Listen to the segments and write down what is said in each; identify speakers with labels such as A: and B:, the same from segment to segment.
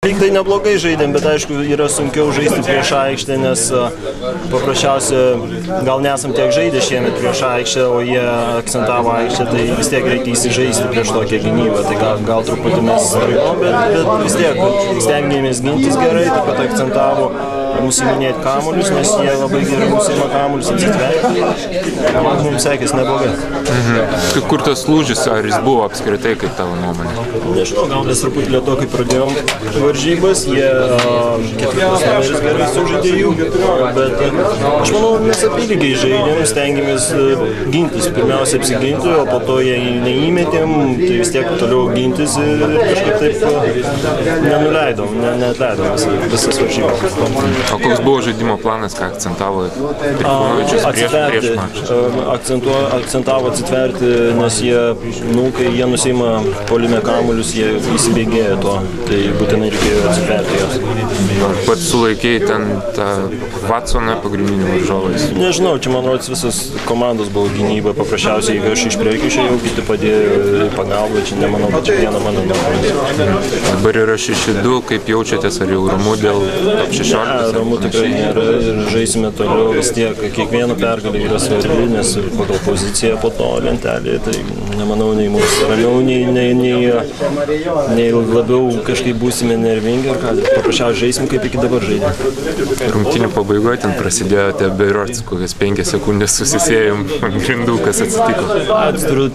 A: Lyg tai neblogai žaidėm, bet aišku yra sunkiau žaisti prieš aikštę, nes paprasčiausia gal nesam tiek žaidę šiemet prieš aikštę, o jie akcentavo aikštę, tai vis tiek reikia įsižaisti prieš tokią gynybą, tai gal truputį mes straikom, bet vis tiek stengiamės gintis gerai, taip pat akcentavo nusiminėti kamuolius, nes jie labai gerai nusima kamuolius atsitverti. Mums sekės neblogai.
B: Kur tas lūžis, ar jis buvo apskritai, kaip tavo nuomonė?
A: Nežinau, gal mes truputį lieto, kai pradėjom varžybas, jie ketvirtas numeris gerai sužaidė jų, bet aš manau, mes apylygiai žaidėm, stengiamės gintis, pirmiausia apsiginti, o po to jei neįmetėm, tai vis tiek toliau gintis ir kažkaip taip nenuleidom, neatleidom visas varžybas.
B: O koks buvo žaidimo planas, ką akcentavo Trifunovičius prieš mačą?
A: Akcentavo atsitverti, nes kai jie nusima puolime kamuolius, jie įsibėgėja to, tai būtinai reikėjo atsitverti jos.
B: Pats sulaikėjai ten tą Watsoną pagrindinių varžovais?
A: Nežinau, čia man rodos visas komandos buvo gynyba, paprasčiausiai aš iš priekio išėjau, kiti padėjo pagalbą, čia nemanau, kad čia viena mano nuomonė.
B: Dabar yra 6-2, kaip jaučiatės, ar jau ramu dėl top 16?
A: Ramu tikrai nėra ir žaisime toliau, vis tiek kiekviena pergalė yra svarbi, nes pagal poziciją po to lentelėje, tai nemanau, nei mums ramiau, nei labiau kažkaip būsime nervingi, ar ką, paprasčiausiai žaisim kaip iki dabar žaidėm.
B: Rungtynių pabaigoje ten prasidėjo berods, kokias 5 sekundės susisėjom ant grindų, kas atsitiko.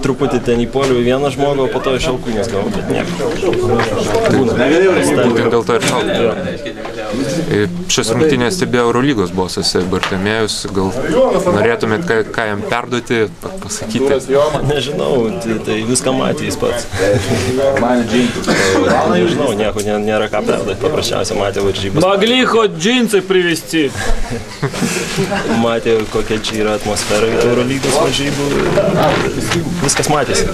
A: Truputį ten įpuoliau į vieną žmogų, o po to iš alkūnės gavau, bet nieko.
B: Būtent dėl to ir šalta. Šias rungtynės stebėjo Eurolygos bosas Bartomėjus, gal norėtumėt ką jam perduoti, pasakyti?
A: Nežinau, tai viską matė jis pats. Nežinau, nieko nėra ką perduoti, paprasčiausiai matė varžybas.
C: Могли хоть джинсы привезти.
A: Matė, kokia čia yra atmosfera Eurolygos varžybų, viskas matėsi.